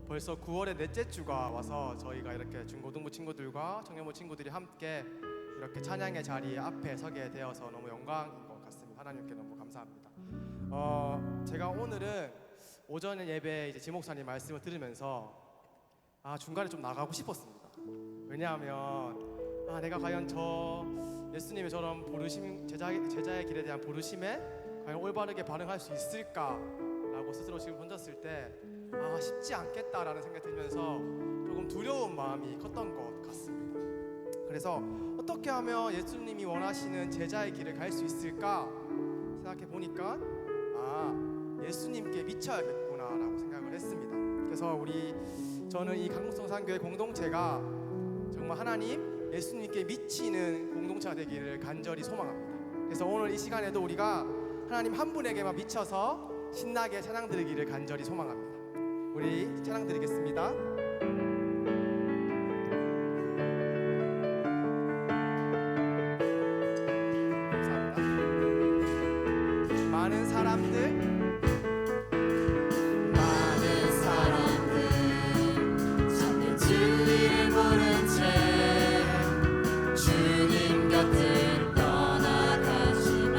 벌써 9월의 넷째 주가 와서 저희가 이렇게 중고등부 친구들과 청년부 친구들이 함께 이렇게 찬양의 자리에 앞에 서게 되어서 너무 영광인 것 같습니다. 하나님께 너무 감사합니다. 제가 오늘은 오전에 예배 이제 지목사님 말씀을 들으면서 중간에 좀 나가고 싶었습니다. 왜냐하면 내가 과연 저 예수님의 저런 부르심, 제자의 길에 대한 부르심에 과연 올바르게 반응할 수 있을까라고 스스로 지금 던졌을 때 쉽지 않겠다라는 생각이 들면서 조금 두려운 마음이 컸던 것 같습니다. 그래서 어떻게 하면 예수님이 원하시는 제자의 길을 갈 수 있을까 생각해 보니까 예수님께 미쳐야겠구나라고 생각을 했습니다. 그래서 저는 이 강북성산교회 공동체가 정말 하나님, 예수님께 미치는 공동체가 되기를 간절히 소망합니다. 그래서 오늘 이 시간에도 우리가 하나님 한 분에게만 미쳐서 신나게 찬양 드리기를 간절히 소망합니다. 우리 찬양 드리겠습니다. 감사합니다. 많은 사람들 찾는 진리를 모른 채 주님 곁을 떠나가지만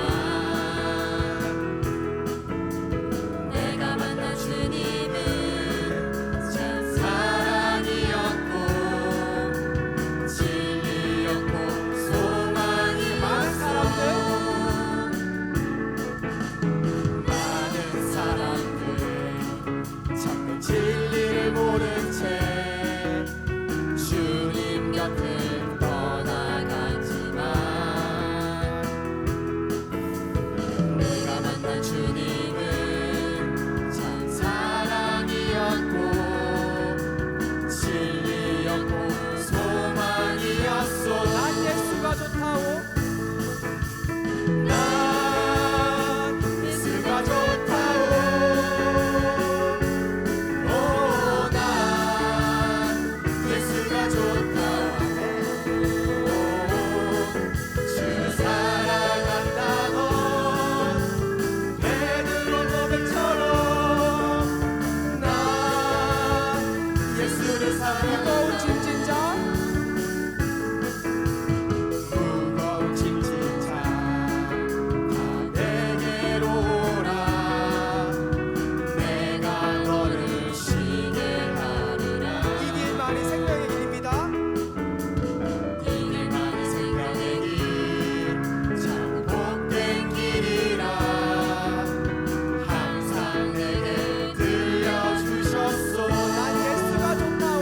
내가 만난 주님은 참 사랑이었고 진리였고 소망이 많은 사람들 찾는 진리를 모른 채 주님 곁을 떠나갔지만 내가 만난 주님은 참 사랑이었고 진리였고 소망이었소. 난 예수가 좋다오. 난 예수가 좋다오. 난 예수가 좋다오. 주 사랑한다던 베드로 고백처럼 난 예수를 무거운 사랑한다. 짐진 자 무거운 짐진 자 다 내게로 오라. 내가 너를 쉬게 하리라. 이 길만이 생명의 길입니다. 이 길만이 생명의 길 참 복된 길이라 항상 내게 들려주셨소. 난 예수가 좋다오.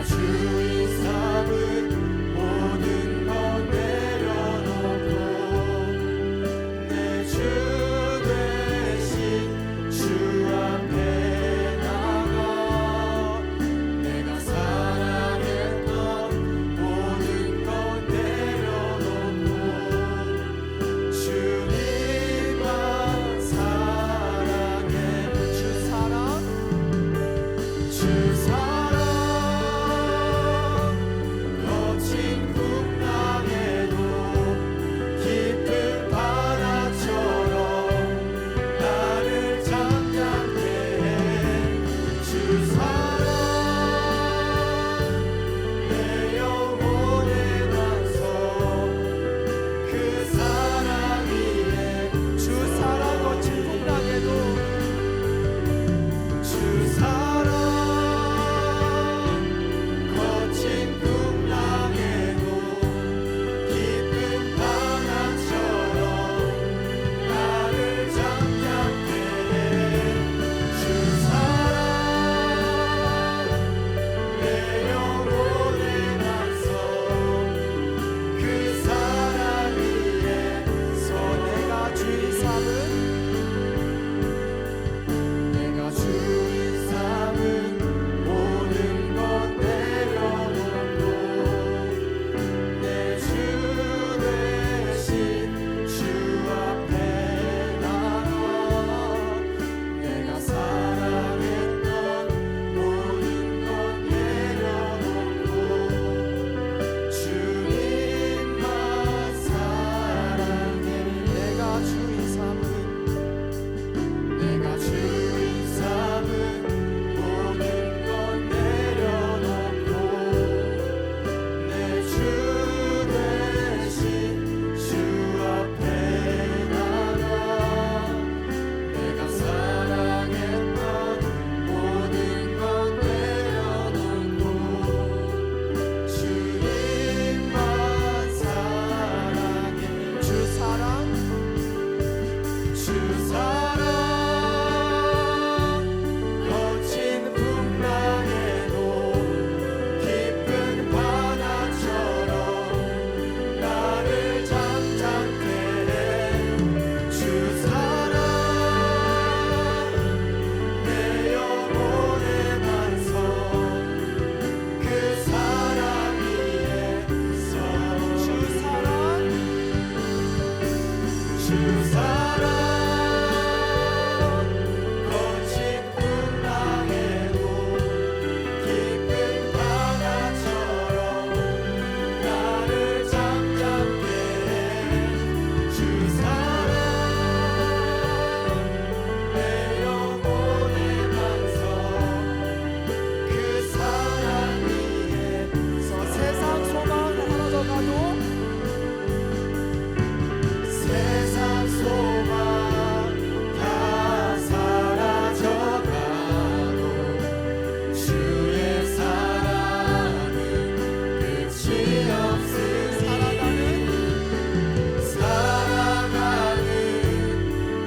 주인 삼은 모든 것 내려놓고 내 주 대신 주 앞에 나가 내가 사랑했던 모든 것 내려놓고 주님만 사랑해. 주 사랑 거친 풍랑에도 깊은 바다처럼 나를 잠잠케 해. 주 사랑 내 영혼의 반석 그 사랑 위에 주 사랑 거친 풍랑에도 주 사랑 거친 풍랑에도 깊은 바다처럼 나를 잠잠케 해. 주 사랑 내 영혼의 반석 그 사랑 위에서 내가 주인 삼은 내가 주인 삼은 모든 것 내려놓고 내 주 대신 주 앞에 나가 내가 사랑했던 모든 것 내려놓고 주님만 사랑해. 내가 주인 삼은 내가 주인 삼은 모든 것 내려놓고 내 주 대신 주 앞에 나가 내가 사랑했던 모든 것 내려놓고 주님만 사랑해. 주 사랑 주 사랑 거친 풍랑에도 깊은 바다처럼 나를 잠잠케 해. 주 사랑 내 영혼의 반석 그 사랑 위에서 주 사랑 주 사랑 거친 풍랑에도 깊은 바다처럼 나를 잠잠케 해. 주 사랑 내 영혼의 반석 그 사랑 위에서 세상 소망 사라져가도 세상 소망 다 사라져가도 주의 사랑은 끝이 없으니 살아가는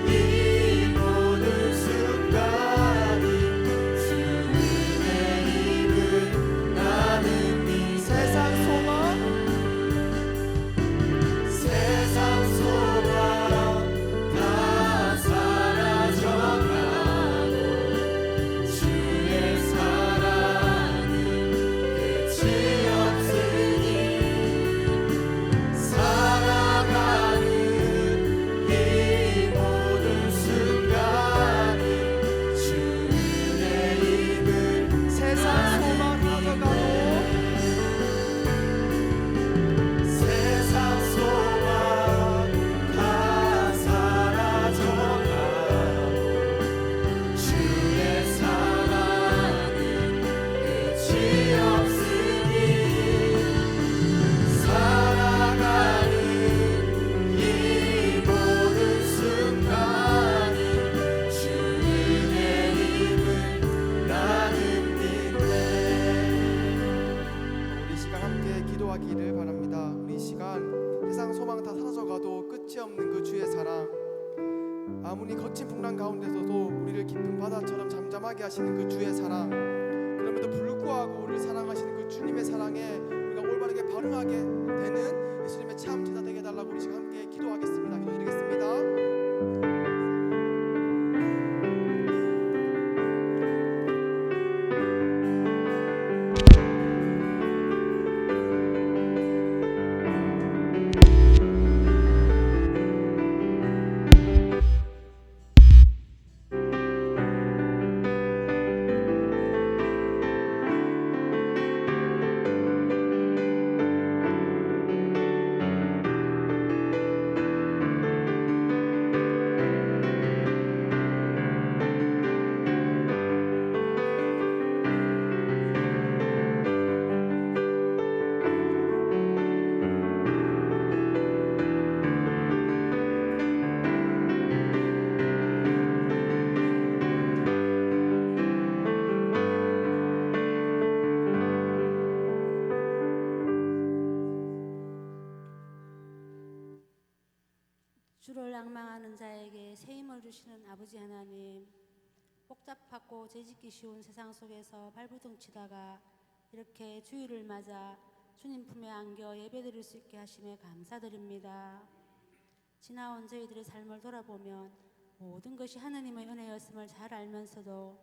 이 모든 순간이 주 은혜임을 나는 믿네. 세상 소망 세상 소망 다 사라져가도 주의 사랑은 끝이 없으니 살아가는 이 모든 순간이 주 은혜임을 세상 소망 사라져가도 세상 소망 다 사라져가도 주의 사랑은 끝이 없으니 살아가는 이 모든 순간이 주 은혜임을 나는 믿네. 우리 시간 함께 기도하기를 바랍니다. 우리 시간 세상 소망 다 사라져가도 끝이 없는 그 주의 사랑, 아무리 거친 풍랑 가운데서도 우리를 깊은 바다처럼 잠잠하게 하시는 그 주의 사랑, 그럼에도 불구하고 우리를 사랑하시는 그 주의 거룩하게 되는 예수님의 참 제자 되게 해달라고 우리 지금 함께 기도하겠습니다. 기도드리겠습니다. 주를 앙망하는 자에게 새 힘을 주시는 아버지 하나님, 복잡하고 재짓기 쉬운 세상 속에서 발부둥 치다가 이렇게 주일을 맞아 주님 품에 안겨 예배드릴 수 있게 하심에 감사드립니다. 지나온 저희들의 삶을 돌아보면 모든 것이 하나님의 은혜였음을 잘 알면서도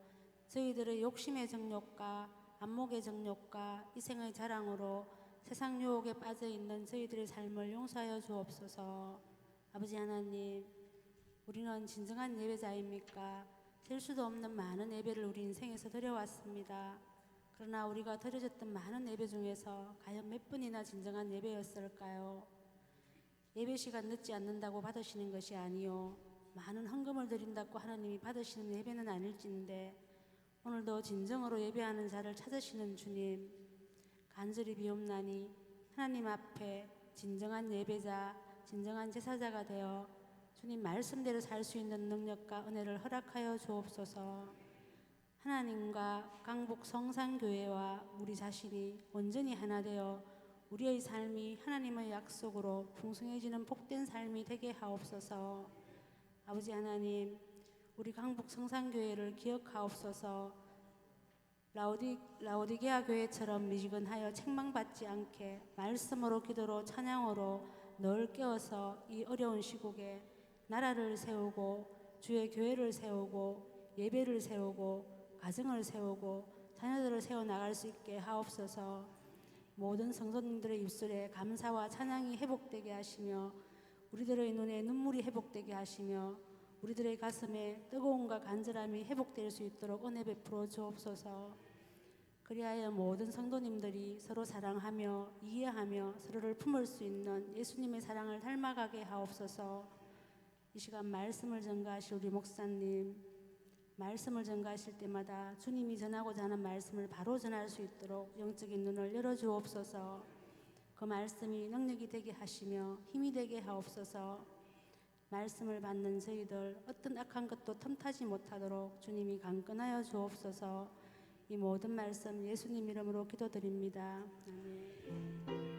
저희들의 욕심의 정욕과 안목의 정욕과 이생의 자랑으로 세상 유혹에 빠져있는 저희들의 삶을 용서하여 주옵소서. 아버지 하나님, 우리는 진정한 예배자입니까? 셀 수도 없는 많은 예배를 우리 인생에서 드려왔습니다. 그러나 우리가 드려졌던 많은 예배 중에서 과연 몇 분이나 진정한 예배였을까요? 예배 시간 늦지 않는다고 받으시는 것이 아니요, 많은 헌금을 드린다고 하나님이 받으시는 예배는 아닐진데 오늘도 진정으로 예배하는 자를 찾으시는 주님, 간절히 비옵나니 하나님 앞에 진정한 예배자, 진정한 제사자가 되어 주님 말씀대로 살 수 있는 능력과 은혜를 허락하여 주옵소서. 하나님과 강북 성산교회와 우리 자신이 온전히 하나 되어 우리의 삶이 하나님의 약속으로 풍성해지는 복된 삶이 되게 하옵소서. 아버지 하나님, 우리 강북 성산교회를 기억하옵소서. 라오디게아 교회처럼 미지근하여 책망받지 않게 말씀으로, 기도로, 찬양으로 늘 깨어서 이 어려운 시국에 나라를 세우고 주의 교회를 세우고 예배를 세우고 가정을 세우고 자녀들을 세워나갈 수 있게 하옵소서. 모든 성도님들의 입술에 감사와 찬양이 회복되게 하시며 우리들의 눈에 눈물이 회복되게 하시며 우리들의 가슴에 뜨거움과 간절함이 회복될 수 있도록 은혜 베풀어 주옵소서. 그리하여 모든 성도님들이 서로 사랑하며 이해하며 서로를 품을 수 있는 예수님의 사랑을 닮아가게 하옵소서. 이 시간 말씀을 전가하실 우리 목사님, 말씀을 전가하실 때마다 주님이 전하고자 하는 말씀을 바로 전할 수 있도록 영적인 눈을 열어주옵소서. 그 말씀이 능력이 되게 하시며 힘이 되게 하옵소서. 말씀을 받는 저희들 어떤 악한 것도 틈타지 못하도록 주님이 강건하여 주옵소서. 이 모든 말씀 예수님 이름으로 기도드립니다. 아멘.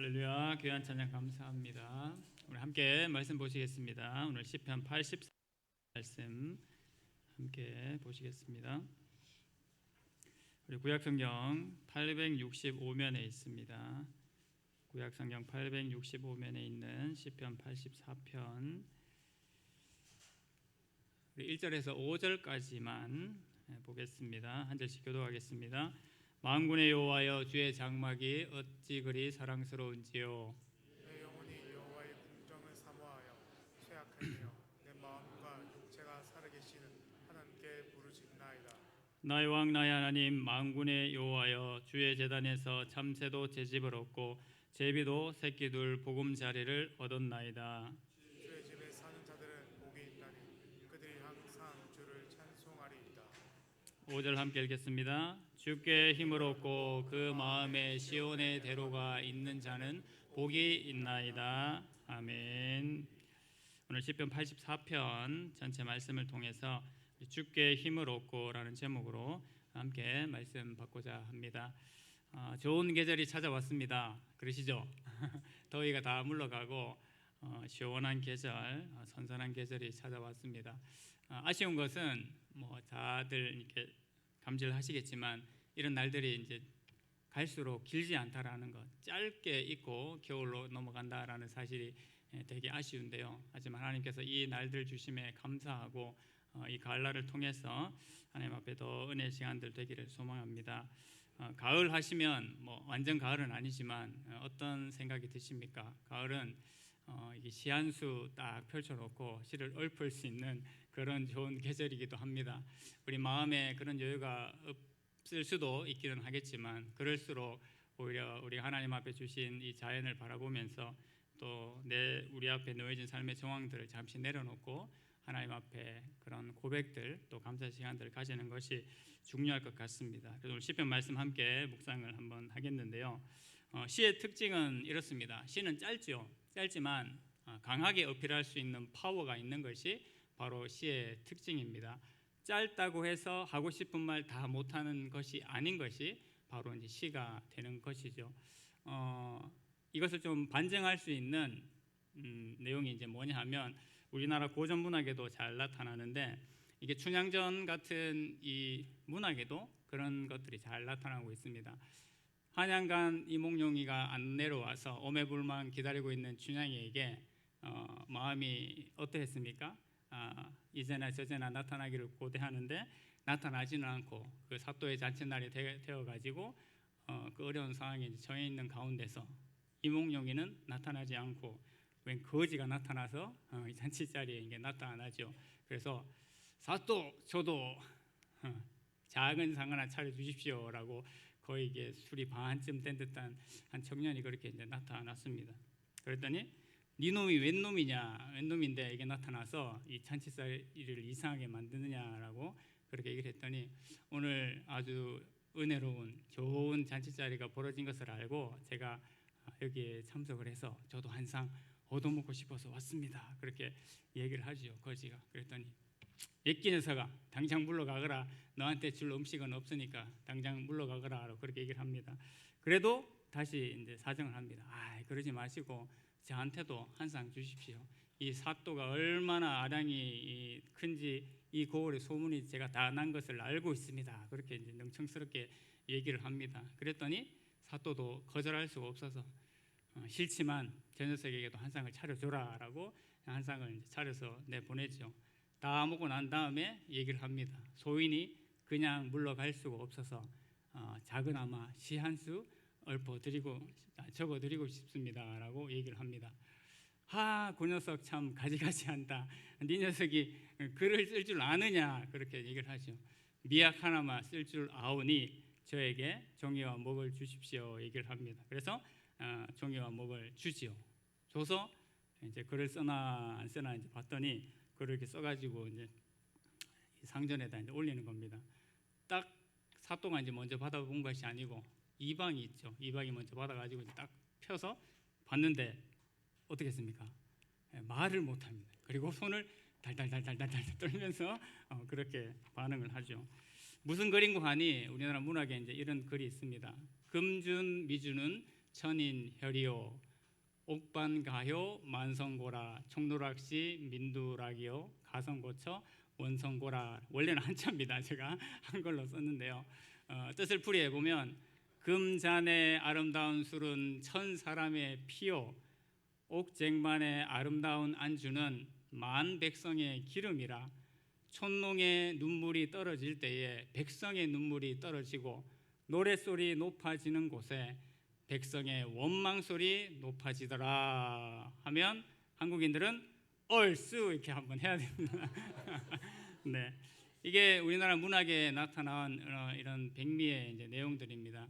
할렐루야. 귀한 찬양 감사합니다. 우리 함께 말씀 보시겠습니다. 오늘 시편 84 말씀 함께 보시겠습니다. 우리 구약성경 865면에 있습니다. 구약성경 865면에 있는 시편 84편 우리 1절에서 5절까지만 보겠습니다. 한 절씩 교독하겠습니다. 만군의 여호와여, 주의 장막이 어찌 그리 사랑스러운지요. 내 영혼이 여호와의 궁정을 사모하여 쇠약하며 내 마음과 육체가 살아계시는 하나님께 부르짖나이다. 나의 왕 나의 하나님, 만군의 여호와여, 주의 제단에서 참새도 제집을 얻고 제비도 새끼둘 보금자리를 얻었나이다. 주의 집에 사는 자들은 복이 있나니 그들이 항상 주를 찬송하리이다. 5절 함께 읽겠습니다. 주께 힘을 얻고 그 마음에 시온의 대로가 있는 자는 복이 있나이다. 아멘. 오늘 시편 84편 전체 말씀을 통해서 주께 힘을 얻고라는 제목으로 함께 말씀 받고자 합니다. 좋은 계절이 찾아왔습니다. 그러시죠? 더위가 다 물러가고 시원한 계절, 선선한 계절이 찾아왔습니다. 아쉬운 것은 뭐 다들 이렇게 감질하시겠지만 이런 날들이 이제 갈수록 길지 않다라는 것, 짧게 있고 겨울로 넘어간다라는 사실이 되게 아쉬운데요. 하지만 하나님께서 이 날들 주심에 감사하고 이 가을날을 통해서 하나님 앞에 더 은혜 시간들 되기를 소망합니다. 가을 하시면 뭐 완전 가을은 아니지만 어떤 생각이 드십니까? 가을은 이게 시한수 딱 펼쳐놓고 시를 읊을 수 있는 그런 좋은 계절이기도 합니다. 우리 마음에 그런 여유가 없을 수도 있기는 하겠지만 그럴수록 오히려 우리 하나님 앞에 주신 이 자연을 바라보면서 또 우리 앞에 놓여진 삶의 정황들을 잠시 내려놓고 하나님 앞에 그런 고백들 또 감사 시간들을 가지는 것이 중요할 것 같습니다. 그래서 오늘 시편 말씀 함께 묵상을 한번 하겠는데요. 시의 특징은 이렇습니다. 시는 짧지만 강하게 어필할 수 있는 파워가 있는 것이 바로 시의 특징입니다. 짧다고 해서 하고 싶은 말 다 못하는 것이 아닌 것이 바로 이제 시가 되는 것이죠. 이것을 좀 반증할 수 있는 내용이 이제 뭐냐 하면 우리나라 고전 문학에도 잘 나타나는데 이게 춘향전 같은 이 문학에도 그런 것들이 잘 나타나고 있습니다. 한양간 이몽룡이가 안 내려와서 오매불망 기다리고 있는 춘향이에게 마음이 어떠했습니까? 이제나 저제나 나타나기를 고대하는데 나타나지는 않고 그 사또의 잔칫날이 되어가지고 그 어려운 상황에 처해 있는 가운데서 이몽룡이는 나타나지 않고 웬 거지가 나타나서 이 잔치 자리에 이게 나타나죠. 그래서 사또 저도 작은 상 하나 차려주십시오라고 거의 이게 술이 반쯤 된 듯한 한 청년이 그렇게 이제 나타났습니다. 그랬더니 네 놈이 웬 놈인데 이게 나타나서 이 잔치자리를 이상하게 만드느냐라고 그렇게 얘기를 했더니 오늘 아주 은혜로운 좋은 잔치자리가 벌어진 것을 알고 제가 여기에 참석을 해서 저도 한 상 얻어먹고 싶어서 왔습니다. 그렇게 얘기를 하죠. 거지가. 그랬더니 옛끼 녀석아 당장 물러가거라. 너한테 줄 음식은 없으니까 당장 물러가거라. 그렇게 얘기를 합니다. 그래도 다시 이제 사정을 합니다. 그러지 마시고 저한테도 한 상 주십시오. 이 사또가 얼마나 아량이 큰지 이 고을의 소문이 제가 다 난 것을 알고 있습니다. 그렇게 이제 능청스럽게 얘기를 합니다. 그랬더니 사또도 거절할 수가 없어서 싫지만 저 녀석에게도 한 상을 차려줘라라고 한 상을 이제 차려서 내보내죠. 다 먹고 난 다음에 얘기를 합니다. 소인이 그냥 물러갈 수가 없어서 작은아마 시 한 수 적어드리고 싶습니다라고 얘기를 합니다. 그 녀석 참 가지가지한다. 네 녀석이 글을 쓸 줄 아느냐 그렇게 얘기를 하죠. 미약 하나만 쓸 줄 아오니 저에게 종이와 목을 주십시오 얘기를 합니다. 그래서 종이와 목을 주지요. 줘서 이제 글을 쓰나 안 쓰나 이제 봤더니 글을 이렇게 써가지고 이제 상전에다 이제 올리는 겁니다. 딱 사또가 이제 먼저 받아본 것이 아니고 이방이 있죠. 이방이 먼저 받아가지고 이제 딱 펴서 봤는데 어떻게 했습니까? 말을 못합니다. 그리고 손을 달달달달달달 떨면서 그렇게 반응을 하죠. 무슨 글인고 하니 우리나라 문학에 이제 이런 글이 있습니다. 금준 미주는 천인혈이요 옥반가효 만성고라 총노락시 민두락이요 가성고처 원성고라. 원래는 한자입니다. 제가 한글로 썼는데요. 뜻을 풀이해 보면 금잔의 아름다운 술은 천 사람의 피요 옥쟁반의 아름다운 안주는 만 백성의 기름이라. 촌농의 눈물이 떨어질 때에 백성의 눈물이 떨어지고 노랫소리 높아지는 곳에 백성의 원망소리 높아지더라 하면 한국인들은 얼쑤 이렇게 한번 해야 됩니다. 네, 이게 우리나라 문학에 나타난 이런 백미의 이제 내용들입니다.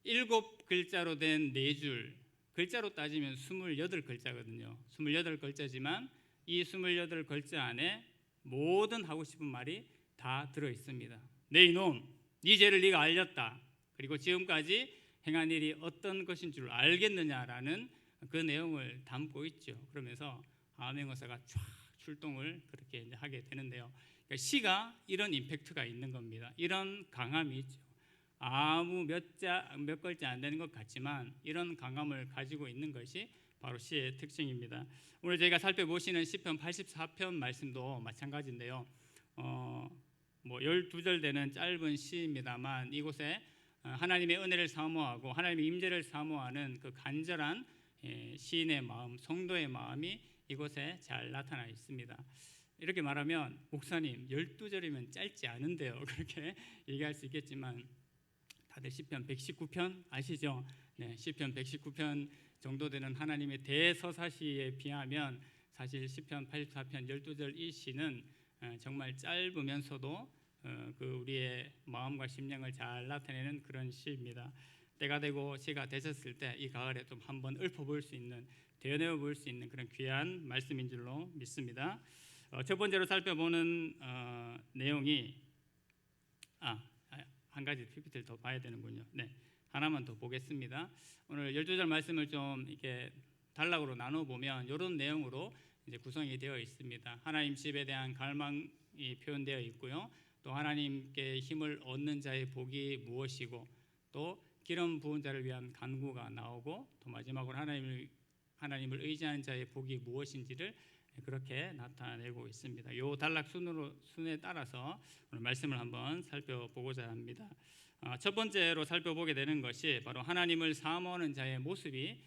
7글자로 된 4줄, 글자로 따지면 28글자거든요. 28글자지만 이 28글자 안에 모든 하고 싶은 말이 다 들어 있습니다. 내 이놈, 네 죄를 네가 알렸다. 그리고 지금까지 행한 일이 어떤 것인 줄 알겠느냐라는 그 내용을 담고 있죠. 그러면서 암행어사가 쫙 출동을 그렇게 이제 하게 되는데요. 그러니까 시가 이런 임팩트가 있는 겁니다. 이런 강함이 있죠. 아무 몇 글자 안 되는 것 같지만 이런 강함을 가지고 있는 것이 바로 시의 특징입니다. 오늘 저희가 살펴보시는 시편 84편 말씀도 마찬가지인데요. 12절 되는 짧은 시입니다만 이곳에 하나님의 은혜를 사모하고 하나님의 임재를 사모하는 그 간절한 시인의 마음, 성도의 마음이 이곳에 잘 나타나 있습니다. 이렇게 말하면 목사님 12절이면 짧지 않은데요. 그렇게 얘기할 수 있겠지만 다들 시편 119편 아시죠? 네, 시편 119편 정도 되는 하나님의 대서사시에 비하면 사실 시편 84편 12절 이 시는 정말 짧으면서도 그 우리의 마음과 심령을 잘 나타내는 그런 시입니다. 때가 되고 시가 되셨을 때 이 가을에 좀 한번 읊어볼 수 있는, 되뇌어 볼 수 있는 그런 귀한 말씀인 줄로 믿습니다. 첫 번째로 살펴보는 내용이 한 가지 PPT를 더 봐야 되는군요. 네, 하나만 더 보겠습니다. 오늘 12절 말씀을 좀 이렇게 단락으로 나눠 보면 이런 내용으로 이제 구성이 되어 있습니다. 하나님 집에 대한 갈망이 표현되어 있고요. 또 하나님께 힘을 얻는 자의 복이 무엇이고 또 기름 부은 자를 위한 간구가 나오고 또 마지막으로 하나님을 의지하는 자의 복이 무엇인지를 그렇게 나타내고 있습니다. 이 단락 순에 따라서 오늘 말씀을 한번 살펴보고자 합니다. 첫 번째로 살펴보게 되는 것이 바로 하나님을 사모하는 자의 모습이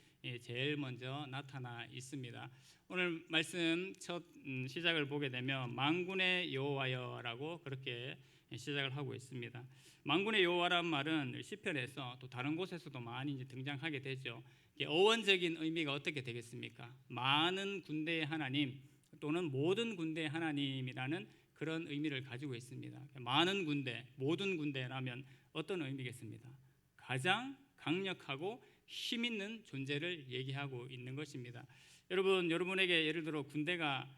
제일 먼저 나타나 있습니다. 오늘 말씀 첫 시작을 보게 되면 만군의 여호와여라고 그렇게 시작을 하고 있습니다. 만군의 여호와란 말은 시편에서 또 다른 곳에서도 많이 이제 등장하게 되죠. 어원적인 의미가 어떻게 되겠습니까? 많은 군대의 하나님 또는 모든 군대의 하나님이라는 그런 의미를 가지고 있습니다. 많은 군대, 모든 군대라면 어떤 의미겠습니까? 가장 강력하고 힘 있는 존재를 얘기하고 있는 것입니다. 여러분에게 예를 들어 군대가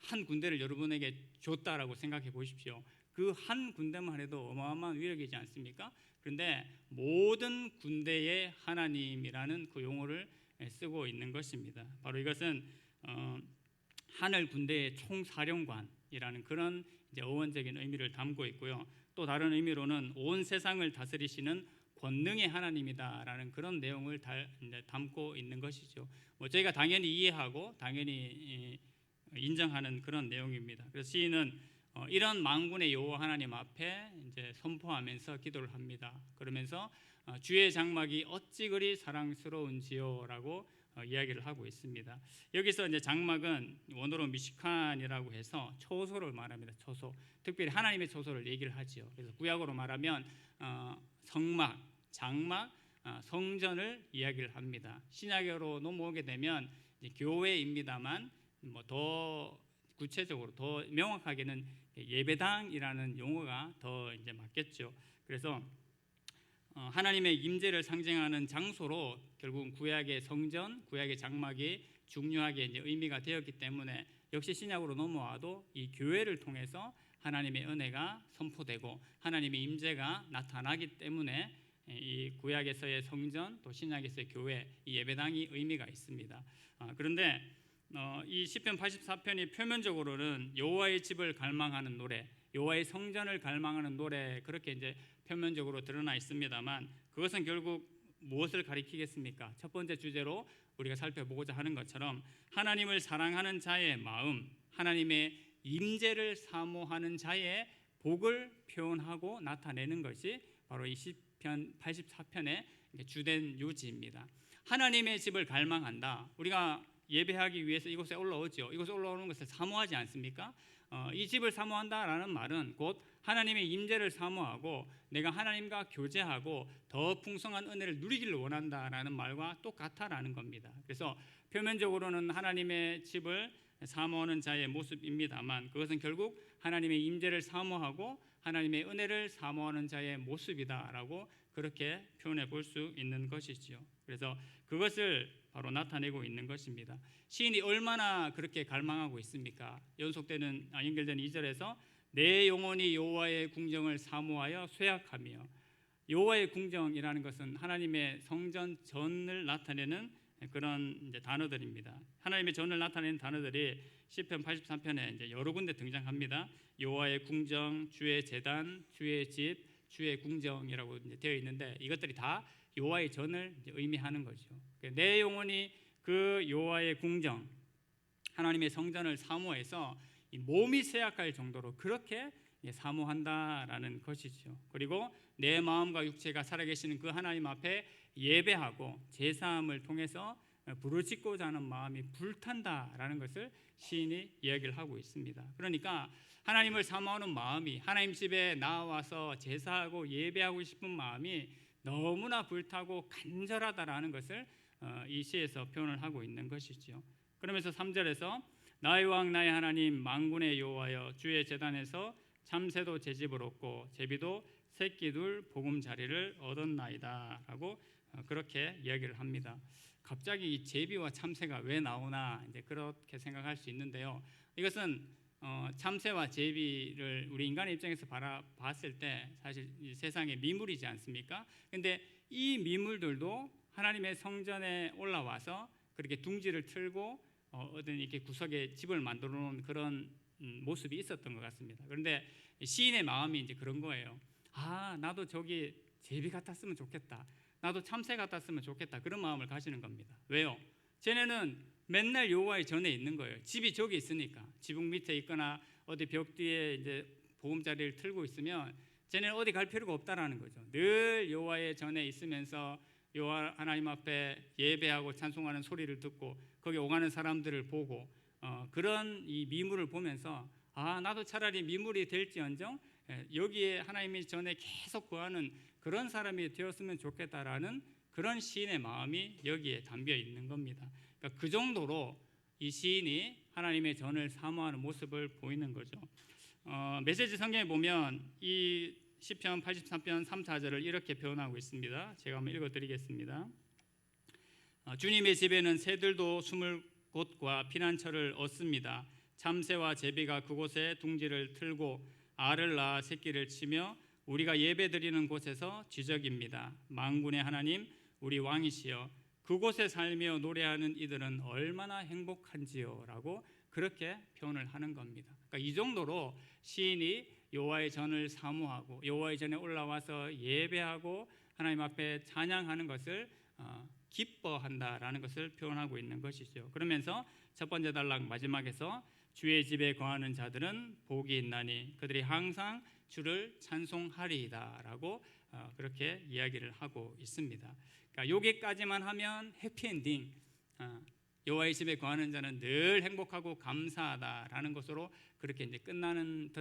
한 군대를 여러분에게 줬다라고 생각해 보십시오. 그 한 군대만 해도 어마어마한 위력이지 않습니까? 그런데 모든 군대의 하나님이라는 그 용어를 쓰고 있는 것입니다. 바로 이것은 하늘 군대의 총사령관이라는 그런 이제 어원적인 의미를 담고 있고요. 또 다른 의미로는 온 세상을 다스리시는 권능의 하나님이다라는 그런 내용을 담고 있는 것이죠. 저희가 당연히 이해하고 당연히 인정하는 그런 내용입니다. 그래서 시인은 이런 만군의 여호와 하나님 앞에 이제 선포하면서 기도를 합니다. 그러면서 주의 장막이 어찌 그리 사랑스러운지요라고 이야기를 하고 있습니다. 여기서 이제 장막은 원어로 미시칸이라고 해서 초소를 말합니다. 초소, 특별히 하나님의 초소를 얘기를 하지요. 그래서 구약으로 말하면 성막, 장막, 성전을 이야기를 합니다. 신약으로 넘어오게 되면 교회입니다만 더 구체적으로 더 명확하게는 예배당이라는 용어가 더 이제 맞겠죠. 그래서 하나님의 임재를 상징하는 장소로 결국은 구약의 성전, 구약의 장막이 중요하게 이제 의미가 되었기 때문에 역시 신약으로 넘어와도 이 교회를 통해서 하나님의 은혜가 선포되고 하나님의 임재가 나타나기 때문에 이 구약에서의 성전 또 신약에서의 교회, 이 예배당이 의미가 있습니다. 그런데 이 시편 84편이 표면적으로는 여호와의 집을 갈망하는 노래, 여호와의 성전을 갈망하는 노래 그렇게 이제 표면적으로 드러나 있습니다만 그것은 결국 무엇을 가리키겠습니까? 첫 번째 주제로 우리가 살펴보고자 하는 것처럼 하나님을 사랑하는 자의 마음, 하나님의 임재를 사모하는 자의 복을 표현하고 나타내는 것이 바로 이 시편 84편의 주된 요지입니다. 하나님의 집을 갈망한다. 우리가 예배하기 위해서 이곳에 올라오죠. 이곳에 올라오는 것을 사모하지 않습니까? 이 집을 사모한다라는 말은 곧 하나님의 임재를 사모하고 내가 하나님과 교제하고 더 풍성한 은혜를 누리기를 원한다라는 말과 똑같다라는 겁니다. 그래서 표면적으로는 하나님의 집을 사모하는 자의 모습입니다만 그것은 결국 하나님의 임재를 사모하고 하나님의 은혜를 사모하는 자의 모습이다라고 그렇게 표현해 볼 수 있는 것이지요. 그래서 그것을 바로 나타내고 있는 것입니다. 시인이 얼마나 그렇게 갈망하고 있습니까? 연속되는 연결되는 2절에서 내 영혼이 여호와의 궁정을 사모하여 쇠약하며, 여호와의 궁정이라는 것은 하나님의 성전 전을 나타내는 그런 이제 단어들입니다. 하나님의 전을 나타내는 단어들이 시편 83편에 이제 여러 군데 등장합니다. 여호와의 궁정, 주의 제단, 주의 집, 주의 궁정이라고 이제 되어 있는데 이것들이 다 여호와의 전을 이제 의미하는 거죠. 내 영혼이 그 여호와의 궁정, 하나님의 성전을 사모해서 이 몸이 쇠약할 정도로 그렇게 사모한다라는 것이죠. 그리고 내 마음과 육체가 살아계시는 그 하나님 앞에 예배하고 제사함을 통해서 부르짖고자 하는 마음이 불탄다라는 것을 시인이 이야기를 하고 있습니다. 그러니까 하나님을 사모하는 마음이, 하나님 집에 나와서 제사하고 예배하고 싶은 마음이 너무나 불타고 간절하다라는 것을 이 시에서 표현을 하고 있는 것이죠. 그러면서 3절에서 나의 왕 나의 하나님 만군의 여호와여 주의 제단에서 참새도 제 집을 얻고 제비도 새끼둘 보금자리를 얻었나이다라고 그렇게 이야기를 합니다. 갑자기 이 제비와 참새가 왜 나오나 이제 그렇게 생각할 수 있는데요. 이것은 참새와 제비를 우리 인간의 입장에서 바라봤을 때 사실 이 세상의 미물이지 않습니까? 근데 이 미물들도 하나님의 성전에 올라와서 그렇게 둥지를 틀고 어떤 이렇게 구석에 집을 만들어 놓은 그런 모습이 있었던 것 같습니다. 그런데 시인의 마음이 이제 그런 거예요. 아, 나도 저기 제비 같았으면 좋겠다. 나도 참새 같았으면 좋겠다. 그런 마음을 가지는 겁니다. 왜요? 쟤네는 맨날 여호와의 전에 있는 거예요. 집이 저기 있으니까. 지붕 밑에 있거나 어디 벽 뒤에 이제 보금자리를 틀고 있으면 쟤네는 어디 갈 필요가 없다라는 거죠. 늘 여호와의 전에 있으면서 여호와 하나님 앞에 예배하고 찬송하는 소리를 듣고 거기 오가는 사람들을 보고 그런 이 미물을 보면서 아, 나도 차라리 미물이 될지언정 여기에 하나님의 전에 계속 거하는 그런 사람이 되었으면 좋겠다라는 그런 시인의 마음이 여기에 담겨 있는 겁니다. 그러니까 그 정도로 이 시인이 하나님의 전을 사모하는 모습을 보이는 거죠. 메시지 성경에 보면 이 시편 83편 3, 4절을 이렇게 표현하고 있습니다. 제가 한번 읽어드리겠습니다. 주님의 집에는 새들도 숨을 곳과 피난처를 얻습니다. 참새와 제비가 그곳에 둥지를 틀고 알을 낳아 새끼를 치며 우리가 예배드리는 곳에서 지적입니다. 만군의 하나님 우리 왕이시여 그곳에 살며 노래하는 이들은 얼마나 행복한지요 라고 그렇게 표현을 하는 겁니다. 그러니까 이 정도로 시인이 여호와의 전을 사모하고 여호와의 전에 올라와서 예배하고 하나님 앞에 찬양하는 것을 기뻐한다라는 것을 표현하고 있는 것이죠. 그러면서 첫 번째 단락 마지막에서 주의 집에 거하는 자들은 복이 있나니 그들이 항상 주를 찬송하리이다라고 그렇게 이야기를 하고 있습니다. 그러니까 여기까지만 하면 해피엔딩, 여호와의 집에 거하는 자는 늘 행복하고 감사하다라는 것으로 그렇게 이제 끝나는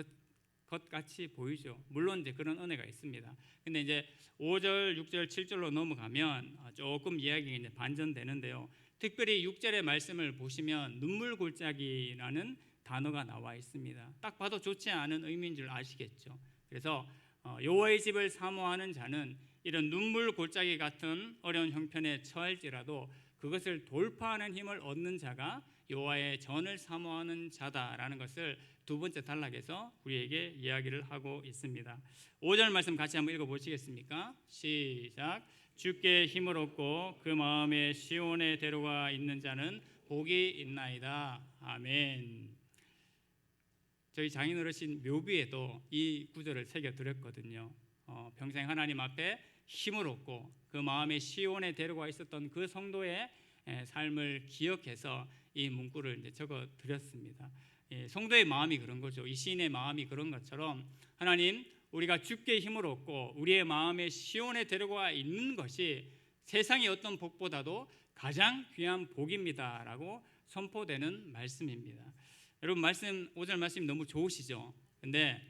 것 같이 보이죠. 물론 이제 그런 은혜가 있습니다. 근데 이제 5절, 6절, 7절로 넘어가면 조금 이야기가 이제 반전되는데요. 특별히 6절의 말씀을 보시면 눈물 골짜기라는 단어가 나와 있습니다. 딱 봐도 좋지 않은 의미인 줄 아시겠죠. 그래서 여호와의 집을 사모하는 자는 이런 눈물 골짜기 같은 어려운 형편에 처할지라도 그것을 돌파하는 힘을 얻는 자가 여호와의 전을 사모하는 자다라는 것을 두 번째 단락에서 우리에게 이야기를 하고 있습니다. 5절 말씀 같이 한번 읽어보시겠습니까? 시작. 주께 힘을 얻고 그 마음에 시온의 대로가 있는 자는 복이 있나이다. 아멘. 저희 장인어르신 묘비에도 이 구절을 새겨드렸거든요. 평생 하나님 앞에 힘을 얻고 그 마음에 시온의 대로가 있었던 그 성도의 삶을 기억해서 이 문구를 이제 적어 드렸습니다. 성도의 마음이 그런 거죠. 이 시인의 마음이 그런 것처럼 하나님, 우리가 주께 힘을 얻고 우리의 마음에 시온의 대로가 있는 것이 세상의 어떤 복보다도 가장 귀한 복입니다라고 선포되는 말씀입니다. 여러분, 말씀 5절 말씀 너무 좋으시죠? 근데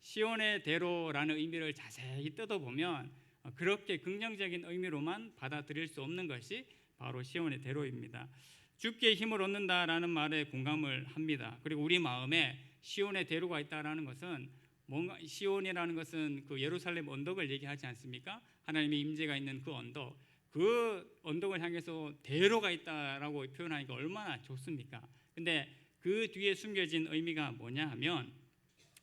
시온의 대로라는 의미를 자세히 뜯어보면 그렇게 긍정적인 의미로만 받아들일 수 없는 것이 바로 시온의 대로입니다. 주께 힘을 얻는다라는 말에 공감을 합니다. 그리고 우리 마음에 시온의 대로가 있다라는 것은 뭔가, 시온이라는 것은 그 예루살렘 언덕을 얘기하지 않습니까? 하나님의 임재가 있는 그 언덕, 그 언덕을 향해서 대로가 있다라고 표현하니까 얼마나 좋습니까? 근데 그 뒤에 숨겨진 의미가 뭐냐 하면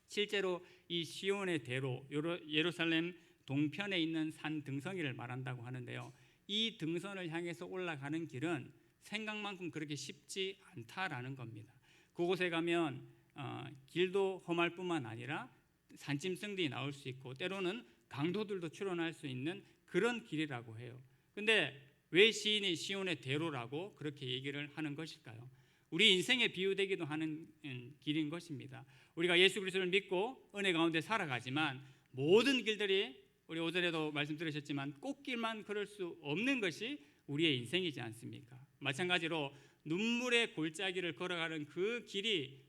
실제로 이 시온의 대로, 예루살렘 동편에 있는 산 등성이를 말한다고 하는데요. 이 등선을 향해서 올라가는 길은 생각만큼 그렇게 쉽지 않다라는 겁니다. 그곳에 가면 길도 험할 뿐만 아니라 산짐승들이 나올 수 있고 때로는 강도들도 출현할 수 있는 그런 길이라고 해요. 근데 왜 시인이 시온의 대로라고 그렇게 얘기를 하는 것일까요? 우리 인생에 비유되기도 하는 길인 것입니다. 우리가 예수 그리스도를 믿고 은혜 가운데 살아가지만 모든 길들이, 우리 5절에도 말씀 들으셨지만 꽃길만 걸을 수 없는 것이 우리의 인생이지 않습니까? 마찬가지로 눈물의 골짜기를 걸어가는 그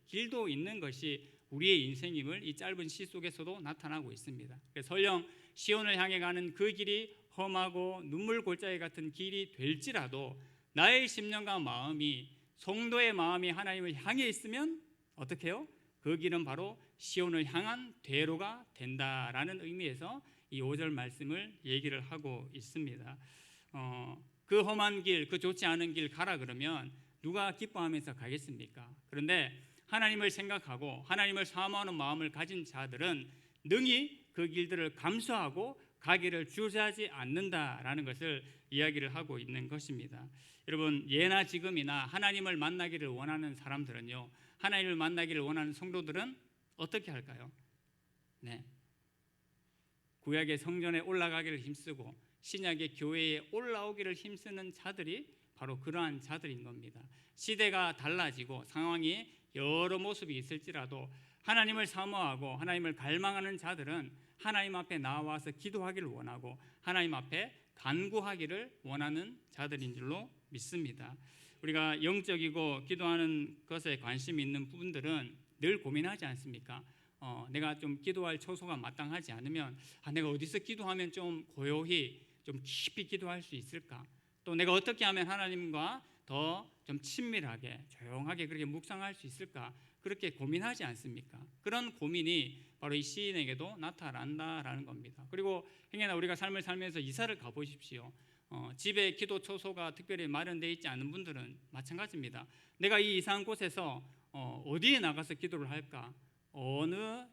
길도 있는 것이 우리의 인생임을 이 짧은 시 속에서도 나타나고 있습니다. 설령 시온을 향해 가는 그 길이 험하고 눈물 골짜기 같은 길이 될지라도 나의 심령과 마음이, 성도의 마음이 하나님을 향해 있으면 어떻게 해요? 그 길은 바로 시온을 향한 대로가 된다라는 의미에서 이 5절 말씀을 얘기를 하고 있습니다. 그 험한 길, 그 좋지 않은 길 가라 그러면 누가 기뻐하면서 가겠습니까? 그런데 하나님을 생각하고 하나님을 사모하는 마음을 가진 자들은 능히 그 길들을 감수하고 가기를 주저하지 않는다라는 것을 이야기를 하고 있는 것입니다. 여러분, 예나 지금이나 하나님을 만나기를 원하는 사람들은요, 하나님을 만나기를 원하는 성도들은 어떻게 할까요? 구약의 성전에 올라가기를 힘쓰고 신약의 교회에 올라오기를 힘쓰는 자들이 바로 그러한 자들인 겁니다. 시대가 달라지고 상황이 여러 모습이 있을지라도 하나님을 사모하고 하나님을 갈망하는 자들은 하나님 앞에 나와서 기도하기를 원하고 하나님 앞에 간구하기를 원하는 자들인 줄로 믿습니다. 우리가 영적이고 기도하는 것에 관심이 있는 분들은 늘 고민하지 않습니까? 내가 좀 기도할 처소가 마땅하지 않으면 내가 어디서 기도하면 좀 고요히 좀 깊이 기도할 수 있을까? 또 내가 어떻게 하면 하나님과 더 좀 친밀하게 조용하게 그렇게 묵상할 수 있을까? 그렇게 고민하지 않습니까? 그런 고민이 바로 이 시인에게도 나타난다라는 겁니다. 그리고 행여나 우리가 삶을 살면서 이사를 가보십시오. 집에 기도 처소가 특별히 마련되어 있지 않은 분들은 마찬가지입니다. 내가 이 이상한 곳에서 어디에 나가서 기도를 할까? 어느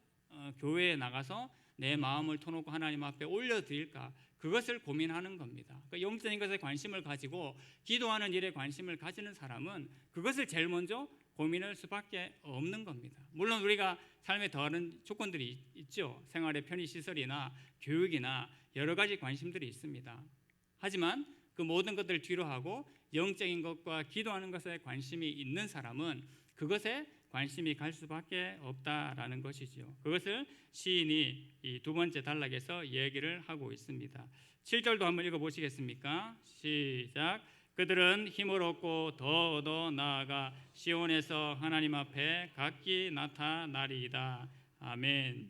교회에 나가서 내 마음을 터놓고 하나님 앞에 올려드릴까? 그것을 고민하는 겁니다. 그러니까 영적인 것에 관심을 가지고 기도하는 일에 관심을 가지는 사람은 그것을 제일 먼저 고민할 수밖에 없는 겁니다. 물론 우리가 삶에 다른 조건들이 있죠. 생활의 편의시설이나 교육이나 여러 가지 관심들이 있습니다. 하지만 그 모든 것들을 뒤로 하고 영적인 것과 기도하는 것에 관심이 있는 사람은 그것에 관심이 갈 수밖에 없다라는 것이죠. 그것을 시인이 이 두 번째 단락에서 얘기를 하고 있습니다. 7절도 한번 읽어보시겠습니까? 시작. 그들은 힘을 얻고 더 얻어 나아가 시온에서 하나님 앞에 각기 나타나리이다. 아멘.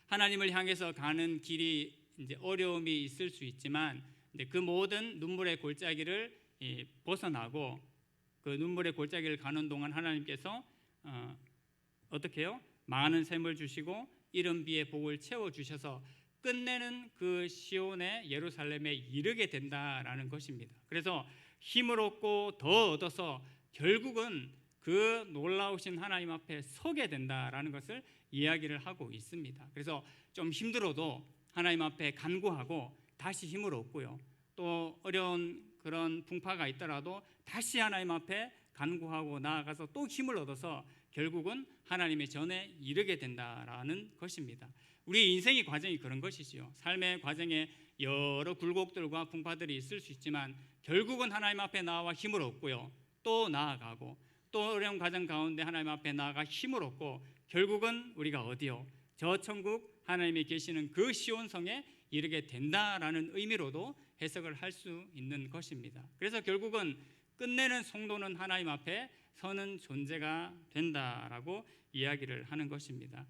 하나님을 향해서 가는 길이 이제 어려움이 있을 수 있지만 그 모든 눈물의 골짜기를 벗어나고 그 눈물의 골짜기를 가는 동안 하나님께서 어떻게 해요? 많은 샘을 주시고 이른 비의 복을 채워 주셔서 끝내는 그 시온의 예루살렘에 이르게 된다라는 것입니다. 그래서 힘을 얻고 더 얻어서 결국은 그 놀라우신 하나님 앞에 서게 된다라는 것을 이야기를 하고 있습니다. 그래서 좀 힘들어도 하나님 앞에 간구하고 다시 힘을 얻고요. 또 어려운 그런 풍파가 있더라도 다시 하나님 앞에 간구하고 나아가서 또 힘을 얻어서 결국은 하나님의 전에 이르게 된다라는 것입니다. 우리 인생의 과정이 그런 것이지요. 삶의 과정에 여러 굴곡들과 풍파들이 있을 수 있지만 결국은 하나님 앞에 나와 힘을 얻고요. 또 나아가고 또 어려운 과정 가운데 하나님 앞에 나아가 힘을 얻고 결국은 우리가 어디요? 저 천국 하나님이 계시는 그 시온성에 이르게 된다라는 의미로도 해석을 할 수 있는 것입니다. 그래서 결국은 끝내는 성도는 하나님 앞에 서는 존재가 된다라고 이야기를 하는 것입니다.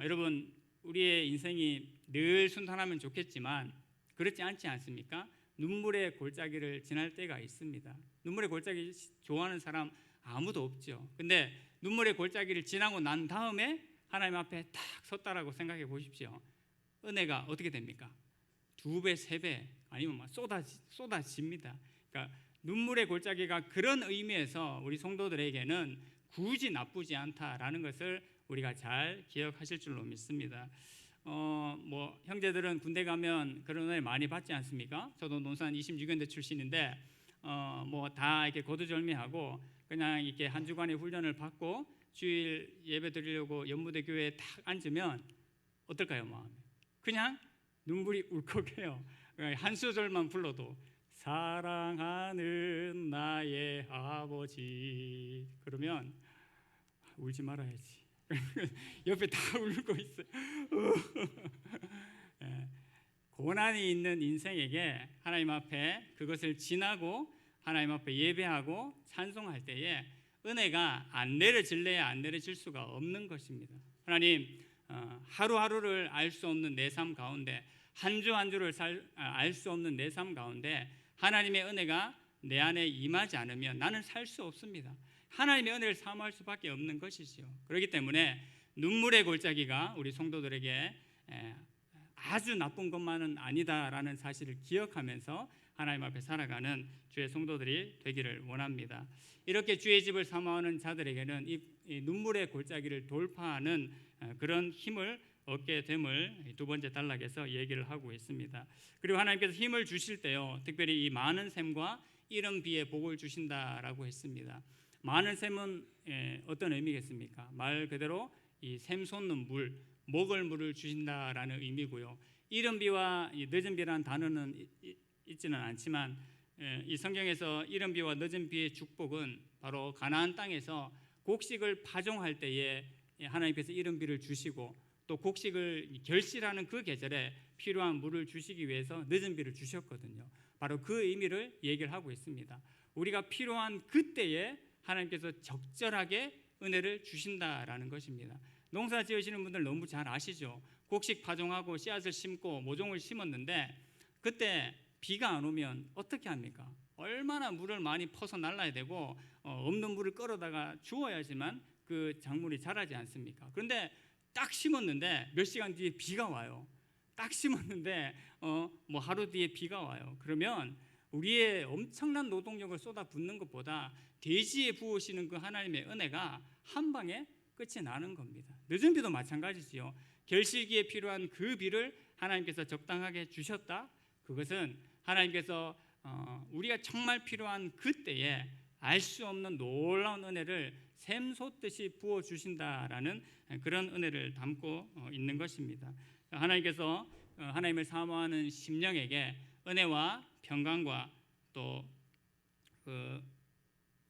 여러분, 우리의 인생이 늘 순탄하면 좋겠지만 그렇지 않지 않습니까? 눈물의 골짜기를 지날 때가 있습니다. 눈물의 골짜기 좋아하는 사람 아무도 없죠. 근데 눈물의 골짜기를 지나고 난 다음에 하나님 앞에 딱 섰다라고 생각해 보십시오. 은혜가 어떻게 됩니까? 2배, 3배 아니면 막 쏟아집니다. 그러니까 눈물의 골짜기가 그런 의미에서 우리 성도들에게는 굳이 나쁘지 않다라는 것을 우리가 잘 기억하실 줄로 믿습니다. 뭐 형제들은 군대 가면 그런 은혜 많이 받지 않습니까? 저도 논산 26연대 출신인데 뭐 다 이렇게 거두절미하고 그냥 이렇게 한 주간의 훈련을 받고 주일 예배 드리려고 연무대 교회에 딱 앉으면 어떨까요, 마음이? 그냥 눈물이 울컥해요. 한 소절만 불러도 사랑하는 나의 아버지, 그러면 울지 말아야지. 옆에 다 울고 있어요. 고난이 있는 인생에게 하나님 앞에 그것을 지나고 하나님 앞에 예배하고 찬송할 때에 은혜가 안 내려질래야 안 내려질 수가 없는 것입니다. 하나님, 하루하루를 알 수 없는 내 삶 가운데, 한 주 한 주를 알 수 없는 내 삶 가운데 하나님의 은혜가 내 안에 임하지 않으면 나는 살 수 없습니다. 하나님의 은혜를 사모할 수밖에 없는 것이지요. 그렇기 때문에 눈물의 골짜기가 우리 성도들에게 아주 나쁜 것만은 아니다라는 사실을 기억하면서 하나님 앞에 살아가는 주의 성도들이 되기를 원합니다. 이렇게 주의 집을 사모하는 자들에게는 이 눈물의 골짜기를 돌파하는 그런 힘을 얻게 됨을 두 번째 단락에서 얘기를 하고 있습니다. 그리고 하나님께서 힘을 주실 때요, 특별히 이 많은 샘과 이른 비에 복을 주신다라고 했습니다. 많은 샘은 어떤 의미겠습니까? 말 그대로 이 샘 솟는 물, 먹을 물을 주신다라는 의미고요. 이른 비와 늦은 비라는 단어는 있지는 않지만 이 성경에서 이른 비와 늦은 비의 축복은 바로 가나안 땅에서 곡식을 파종할 때에 하나님께서 이른 비를 주시고 또 곡식을 결실하는 그 계절에 필요한 물을 주시기 위해서 늦은 비를 주셨거든요. 바로 그 의미를 얘기를 하고 있습니다. 우리가 필요한 그때에 하나님께서 적절하게 은혜를 주신다라는 것입니다. 농사 지으시는 분들 너무 잘 아시죠? 곡식 파종하고 씨앗을 심고 모종을 심었는데 그때 비가 안 오면 어떻게 합니까? 얼마나 물을 많이 퍼서 날라야 되고 없는 물을 끌어다가 주어야지만 그 작물이 자라지 않습니까? 그런데 딱 심었는데 몇 시간 뒤에 비가 와요. 딱 심었는데 뭐 하루 뒤에 비가 와요. 그러면 우리의 엄청난 노동력을 쏟아붓는 것보다 대지에 부으시는 그 하나님의 은혜가 한 방에 끝이 나는 겁니다. 늦은 비도 마찬가지지요. 결실기에 필요한 그 비를 하나님께서 적당하게 주셨다. 그것은 하나님께서 우리가 정말 필요한 그때에 알 수 없는 놀라운 은혜를 샘솟듯이 부어주신다라는 그런 은혜를 담고 있는 것입니다. 하나님께서 하나님을 사모하는 심령에게 은혜와 평강과 또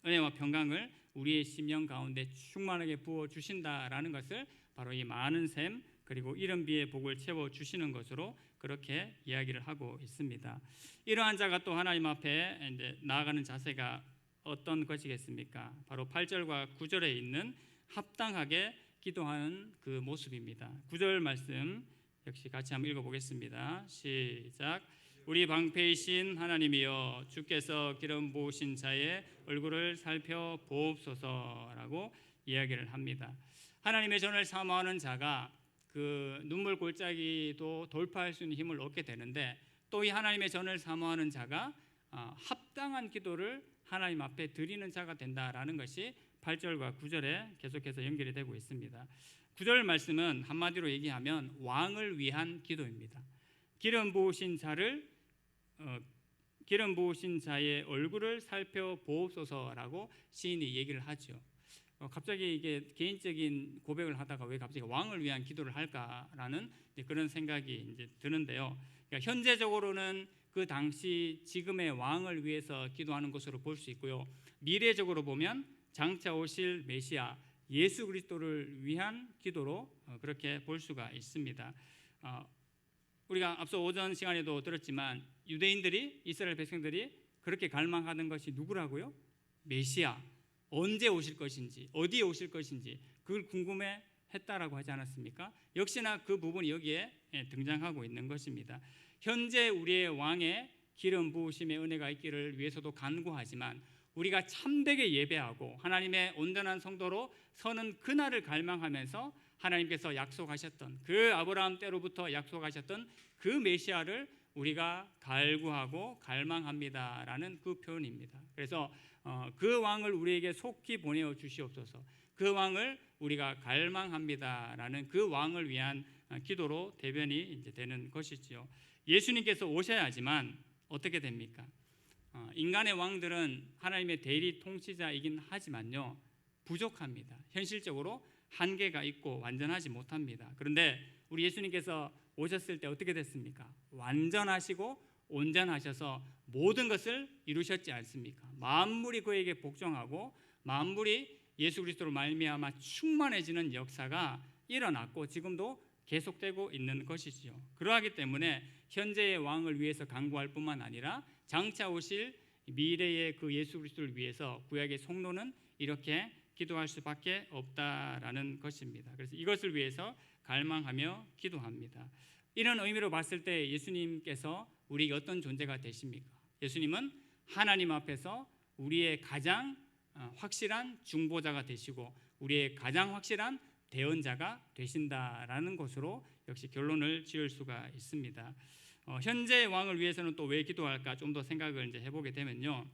은혜와 평강을 우리의 심령 가운데 충만하게 부어주신다라는 것을 바로 이 많은 샘 그리고 이른 비의 복을 채워주시는 것으로 그렇게 이야기를 하고 있습니다. 이러한 자가 또 하나님 앞에 이제 나아가는 자세가 어떤 것이겠습니까? 바로 8절과 9절에 있는 합당하게 기도하는 그 모습입니다. 9절 말씀 역시 같이 한번 읽어보겠습니다. 시작. 우리 방패이신 하나님이여 주께서 기름 부으신 자의 얼굴을 살펴보옵소서라고 이야기를 합니다. 하나님의 전을 사모하는 자가 그 눈물 골짜기도 돌파할 수 있는 힘을 얻게 되는데 또 이 하나님의 전을 사모하는 자가 합당한 기도를 하나님 앞에 드리는 자가 된다라는 것이 8절과 9절에 계속해서 연결이 되고 있습니다. 9절 말씀은 한마디로 얘기하면 왕을 위한 기도입니다. 기름 부으신 자의 얼굴을 살펴보옵소서라고 시인이 얘기를 하죠. 갑자기 이게 개인적인 고백을 하다가 왜 갑자기 왕을 위한 기도를 할까라는 그런 생각이 이제 드는데요. 그러니까 현재적으로는 그 당시 지금의 왕을 위해서 기도하는 것으로 볼 수 있고요. 미래적으로 보면 장차 오실 메시아 예수 그리스도를 위한 기도로 그렇게 볼 수가 있습니다. 우리가 앞서 오전 시간에도 들었지만 유대인들이 이스라엘 백성들이 그렇게 갈망하는 것이 누구라고요? 메시아. 언제 오실 것인지, 어디에 오실 것인지 그걸 궁금해했다라고 하지 않았습니까? 역시나 그 부분이 여기에 등장하고 있는 것입니다. 현재 우리의 왕의 기름 부으심의 은혜가 있기를 위해서도 간구하지만 우리가 참되게 예배하고 하나님의 온전한 성도로 서는 그날을 갈망하면서 하나님께서 약속하셨던 그 아브라함 때로부터 약속하셨던 그 메시아를 우리가 갈구하고 갈망합니다라는 그 표현입니다. 그래서 그 왕을 우리에게 속히 보내어 주시옵소서. 그 왕을 우리가 갈망합니다라는 그 왕을 위한 기도로 대변이 이제 되는 것이지요. 예수님께서 오셔야 하지만 어떻게 됩니까? 인간의 왕들은 하나님의 대리 통치자이긴 하지만요 부족합니다. 현실적으로 한계가 있고 완전하지 못합니다. 그런데 우리 예수님께서 오셨을 때 어떻게 됐습니까? 완전하시고 온전하셔서 모든 것을 이루셨지 않습니까? 만물이 그에게 복종하고 만물이 예수 그리스도로 말미암아 충만해지는 역사가 일어났고 지금도 계속되고 있는 것이지요. 그러하기 때문에 현재의 왕을 위해서 간구할 뿐만 아니라 장차 오실 미래의 그 예수 그리스도를 위해서 구약의 성도는 이렇게 기도할 수밖에 없다라는 것입니다. 그래서 이것을 위해서 갈망하며 기도합니다. 이런 의미로 봤을 때 예수님께서 우리에게 어떤 존재가 되십니까? 예수님은 하나님 앞에서 우리의 가장 확실한 중보자가 되시고 우리의 가장 확실한 대언자가 되신다라는 것으로 역시 결론을 지을 수가 있습니다. 현재 왕을 위해서는 또 왜 기도할까 좀 더 생각을 이제 해보게 되면요,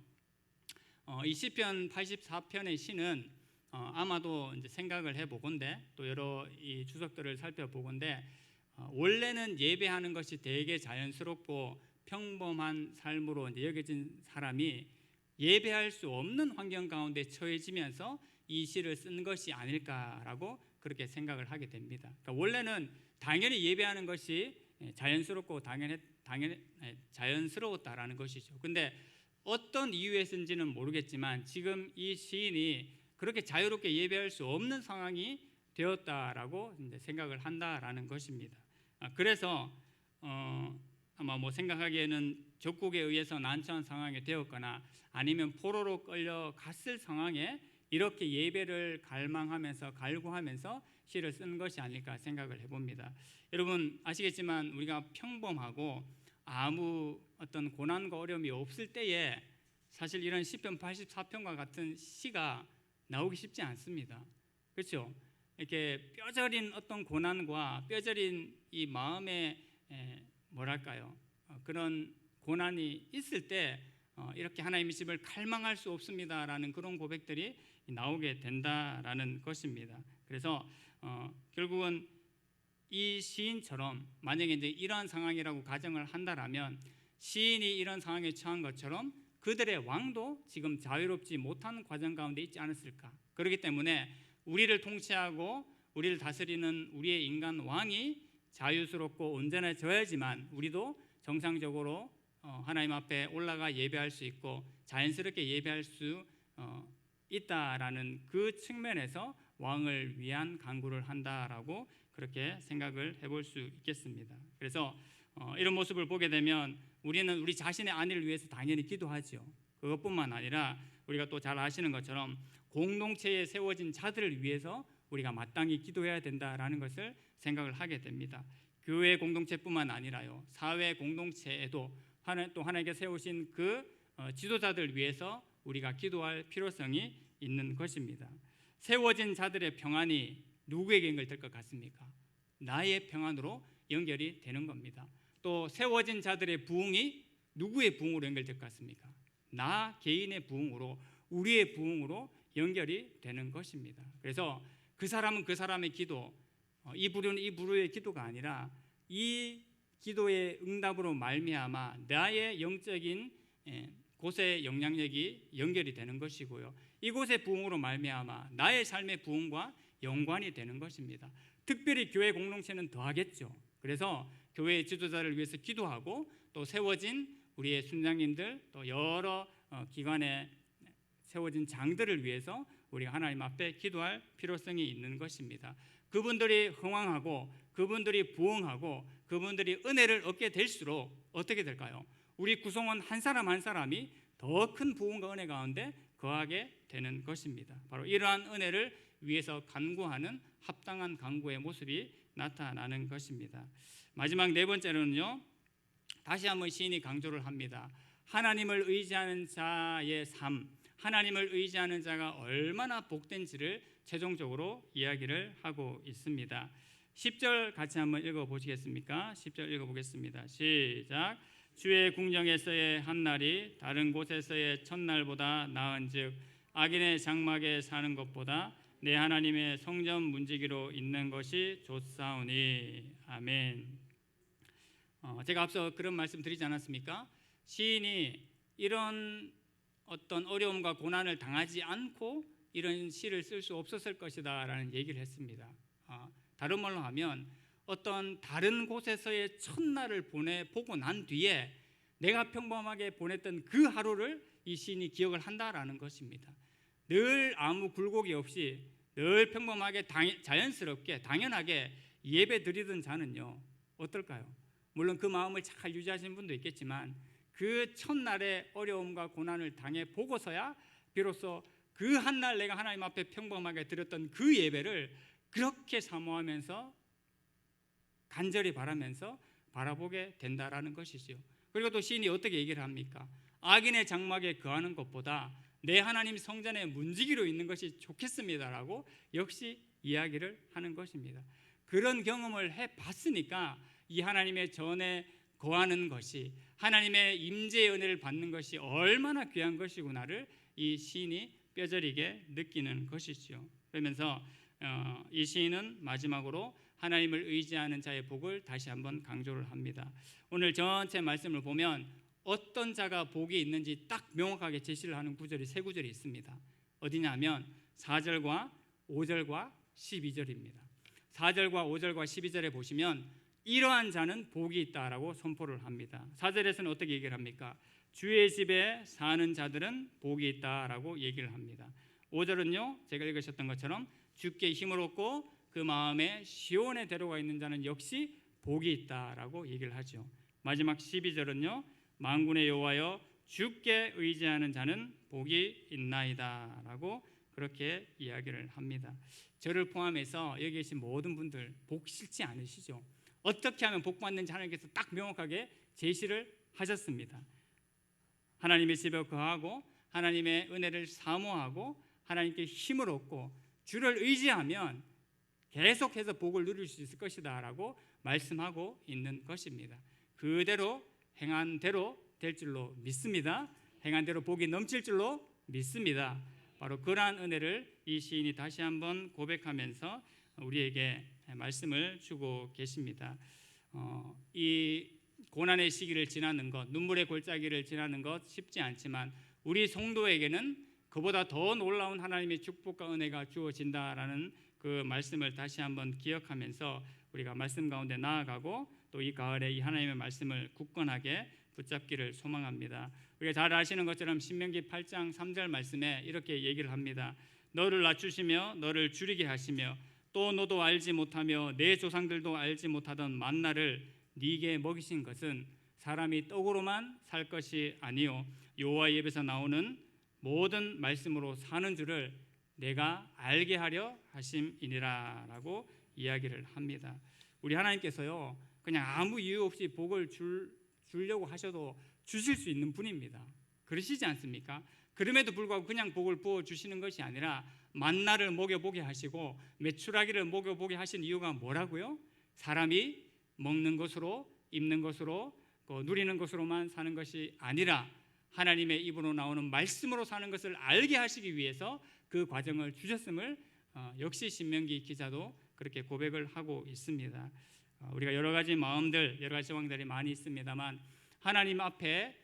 이 시편 84편의 시는 아마도 이제 생각을 해보건대 또 여러 이 주석들을 살펴보건대 원래는 예배하는 것이 되게 자연스럽고 평범한 삶으로 이제 여겨진 사람이 예배할 수 없는 환경 가운데 처해지면서 이 시를 쓴 것이 아닐까라고 그렇게 생각을 하게 됩니다. 그러니까 원래는 당연히 예배하는 것이 자연스럽고 자연스러웠다라는 것이죠. 근데 어떤 이유에서인지는 모르겠지만 지금 이 시인이 그렇게 자유롭게 예배할 수 없는 상황이 되었다라고 생각을 한다라는 것입니다. 그래서 아마 뭐 생각하기에는 적국에 의해서 난처한 상황이 되었거나 아니면 포로로 끌려갔을 상황에 이렇게 예배를 갈망하면서 갈구하면서 시를 쓴 것이 아닐까 생각을 해봅니다. 여러분 아시겠지만 우리가 평범하고 아무 어떤 고난과 어려움이 없을 때에 사실 이런 시편 84편과 같은 시가 나오기 쉽지 않습니다. 그렇죠? 이렇게 뼈저린 어떤 고난과 뼈저린 이 마음의 뭐랄까요? 그런 고난이 있을 때 이렇게 하나님의 집을 갈망할 수 없습니다라는 그런 고백들이 나오게 된다라는 것입니다. 그래서 결국은 이 시인처럼 만약에 이제 이러한 상황이라고 가정을 한다라면 시인이 이런 상황에 처한 것처럼 그들의 왕도 지금 자유롭지 못한 과정 가운데 있지 않았을까? 그렇기 때문에 우리를 통치하고 우리를 다스리는 우리의 인간 왕이 자유스럽고 온전해져야지만 우리도 정상적으로 하나님 앞에 올라가 예배할 수 있고 자연스럽게 예배할 수 있다라는 그 측면에서 왕을 위한 간구를 한다라고 그렇게 생각을 해볼 수 있겠습니다. 그래서 이런 모습을 보게 되면 우리는 우리 자신의 안위를 위해서 당연히 기도하죠. 그것뿐만 아니라 우리가 또 잘 아시는 것처럼 공동체에 세워진 자들을 위해서 우리가 마땅히 기도해야 된다라는 것을 생각을 하게 됩니다. 교회 공동체뿐만 아니라요, 사회 공동체에도 또 하나님께 세우신 그 지도자들 위해서 우리가 기도할 필요성이 있는 것입니다. 세워진 자들의 평안이 누구에게 연결될 것 같습니까? 나의 평안으로 연결이 되는 겁니다. 또 세워진 자들의 부흥이 누구의 부흥으로 연결될 것 같습니까? 나 개인의 부흥으로, 우리의 부흥으로 연결이 되는 것입니다. 그래서 그 사람은 그 사람의 기도, 이 부류는 이 부류의 기도가 아니라 이 기도의 응답으로 말미암아 나의 영적인 곳의 영향력이 연결이 되는 것이고요. 이곳의 부흥으로 말미암아 나의 삶의 부흥과 연관이 되는 것입니다. 특별히 교회 공동체는 더하겠죠. 그래서 교회의 지도자를 위해서 기도하고 또 세워진 우리의 순장님들 또 여러 기관에 세워진 장들을 위해서 우리가 하나님 앞에 기도할 필요성이 있는 것입니다. 그분들이 흥왕하고 그분들이 부흥하고 그분들이 은혜를 얻게 될수록 어떻게 될까요? 우리 구성원 한 사람 한 사람이 더 큰 부흥과 은혜 가운데 거하게 되는 것입니다. 바로 이러한 은혜를 위해서 간구하는 합당한 간구의 모습이 나타나는 것입니다. 마지막 네 번째로는요, 다시 한번 시인이 강조를 합니다. 하나님을 의지하는 자의 삶, 하나님을 의지하는 자가 얼마나 복된지를 최종적으로 이야기를 하고 있습니다. 10절 같이 한번 읽어보시겠습니까? 10절 읽어보겠습니다. 시작. 주의 궁정에서의 한날이 다른 곳에서의 첫날보다 나은즉 악인의 장막에 사는 것보다 내 하나님의 성전 문지기로 있는 것이 좋사오니. 아멘. 제가 앞서 그런 말씀 드리지 않았습니까? 시인이 이런 어떤 어려움과 고난을 당하지 않고 이런 시를 쓸 수 없었을 것이다 라는 얘기를 했습니다. 다른 말로 하면 어떤 다른 곳에서의 첫날을 보고 난 뒤에 내가 평범하게 보냈던 그 하루를 이 시인이 기억을 한다라는 것입니다. 늘 아무 굴곡이 없이 늘 평범하게 자연스럽게 당연하게 예배 드리던 자는요 어떨까요? 물론 그 마음을 잘 유지하시는 분도 있겠지만 그 첫날의 어려움과 고난을 당해 보고서야 비로소 그 한날 내가 하나님 앞에 평범하게 드렸던 그 예배를 그렇게 사모하면서 간절히 바라면서 바라보게 된다라는 것이죠. 그리고 또 시인이 어떻게 얘기를 합니까? 악인의 장막에 거하는 것보다 내 하나님 성전에 문지기로 있는 것이 좋겠습니다라고 역시 이야기를 하는 것입니다. 그런 경험을 해봤으니까 이 하나님의 전에 거하는 것이 하나님의 임재의 은혜를 받는 것이 얼마나 귀한 것이구나를 이 시인이 뼈저리게 느끼는 것이죠. 그러면서 이 시인은 마지막으로 하나님을 의지하는 자의 복을 다시 한번 강조를 합니다. 오늘 전체 말씀을 보면 어떤 자가 복이 있는지 딱 명확하게 제시를 하는 구절이 세 구절이 있습니다. 어디냐면 4절과 5절과 12절입니다. 4절과 5절과 12절에 보시면 이러한 자는 복이 있다라고 선포를 합니다. 4절에서는 어떻게 얘기를 합니까? 주의 집에 사는 자들은 복이 있다라고 얘기를 합니다. 5절은요, 제가 읽으셨던 것처럼 주께 힘을 얻고 그 마음에 시온에 데려가 있는 자는 역시 복이 있다라고 얘기를 하죠. 마지막 12절은요, 만군의 여호와여 주께 의지하는 자는 복이 있나이다라고 그렇게 이야기를 합니다. 저를 포함해서 여기 계신 모든 분들 복 싫지 않으시죠? 어떻게 하면 복 받는지 하나님께서 딱 명확하게 제시를 하셨습니다. 하나님의 집에 거하고 하나님의 은혜를 사모하고 하나님께 힘을 얻고 주를 의지하면 계속해서 복을 누릴 수 있을 것이다 라고 말씀하고 있는 것입니다. 그대로 행한 대로 될 줄로 믿습니다. 행한 대로 복이 넘칠 줄로 믿습니다. 바로 그러한 은혜를 이 시인이 다시 한번 고백하면서 우리에게 말씀을 주고 계십니다. 이 고난의 시기를 지나는 것, 눈물의 골짜기를 지나는 것 쉽지 않지만 우리 성도에게는 그보다 더 놀라운 하나님의 축복과 은혜가 주어진다라는 그 말씀을 다시 한번 기억하면서 우리가 말씀 가운데 나아가고 또 이 가을에 이 하나님의 말씀을 굳건하게 붙잡기를 소망합니다. 우리가 잘 아시는 것처럼 신명기 8장 3절 말씀에 이렇게 얘기를 합니다. 너를 낮추시며 너를 줄이게 하시며 또 너도 알지 못하며 내 조상들도 알지 못하던 만나를 네게 먹이신 것은 사람이 떡으로만 살 것이 아니요 여호와의 입에서 나오는 모든 말씀으로 사는 줄을 내가 알게 하려 하심이니라 라고 이야기를 합니다. 우리 하나님께서요 그냥 아무 이유 없이 복을 주려고 하셔도 주실 수 있는 분입니다. 그러시지 않습니까? 그럼에도 불구하고 그냥 복을 부어주시는 것이 아니라 만나를 먹여보게 하시고 메추라기를 먹여보게 하신 이유가 뭐라고요? 사람이 먹는 것으로 입는 것으로 누리는 것으로만 사는 것이 아니라 하나님의 입으로 나오는 말씀으로 사는 것을 알게 하시기 위해서 그 과정을 주셨음을 역시 신명기 기자도 그렇게 고백을 하고 있습니다. 우리가 여러 가지 마음들, 여러 가지 상황들이 많이 있습니다만 하나님 앞에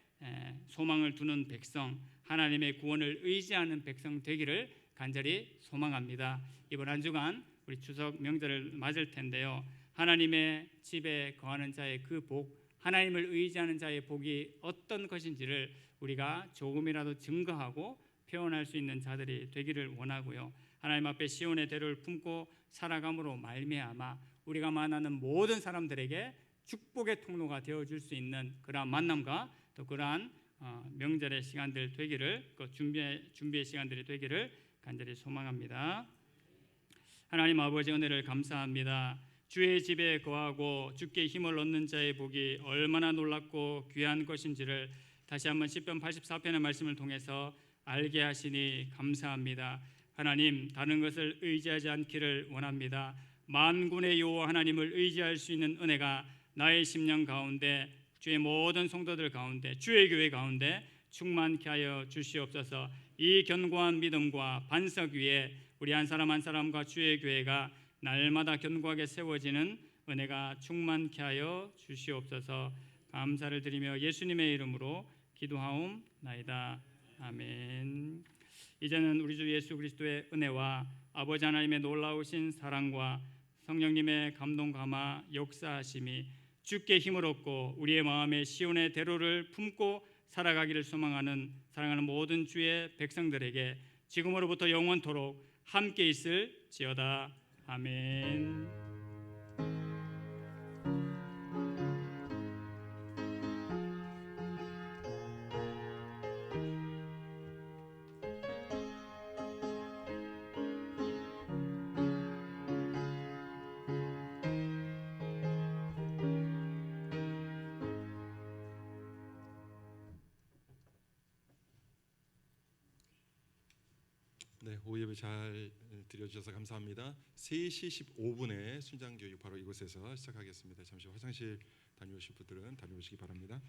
소망을 두는 백성, 하나님의 구원을 의지하는 백성 되기를 간절히 소망합니다. 이번 한 주간 우리 추석 명절을 맞을 텐데요. 하나님의 집에 거하는 자의 그 복, 하나님을 의지하는 자의 복이 어떤 것인지를 우리가 조금이라도 증거하고 표현할 수 있는 자들이 되기를 원하고요. 하나님 앞에 시온의 대로를 품고 살아감으로 말미암아 우리가 만나는 모든 사람들에게 축복의 통로가 되어줄 수 있는 그러한 만남과 또 그러한 명절의 시간들 되기를, 그 준비의 시간들이 되기를 간절히 소망합니다. 하나님 아버지 은혜를 감사합니다. 주의 집에 거하고 주께 힘을 얻는 자의 복이 얼마나 놀랍고 귀한 것인지를 다시 한번 시편 84편의 말씀을 통해서 알게 하시니 감사합니다. 하나님, 다른 것을 의지하지 않기를 원합니다. 만군의 여호와 하나님을 의지할 수 있는 은혜가 나의 심령 가운데, 주의 모든 성도들 가운데, 주의 교회 가운데 충만케 하여 주시옵소서. 이 견고한 믿음과 반석 위에 우리 한 사람 한 사람과 주의 교회가 날마다 견고하게 세워지는 은혜가 충만케 하여 주시옵소서. 감사를 드리며 예수님의 이름으로 기도하옵나이다. 아멘. 이제는 우리 주 예수 그리스도의 은혜와 아버지 하나님의 놀라우신 사랑과 성령님의 감동 감화 역사하심이 주께 힘을 얻고 우리의 마음에 시온의 대로를 품고 살아가기를 소망하는 사랑하는 모든 주의 백성들에게 지금으로부터 영원토록 함께 있을지어다. 아멘. 네, 오후 예배 잘 드려주셔서 감사합니다. 3시 15분에 순장교육 바로 이곳에서 시작하겠습니다. 잠시 화장실 다녀오실 분들은 다녀오시기 바랍니다.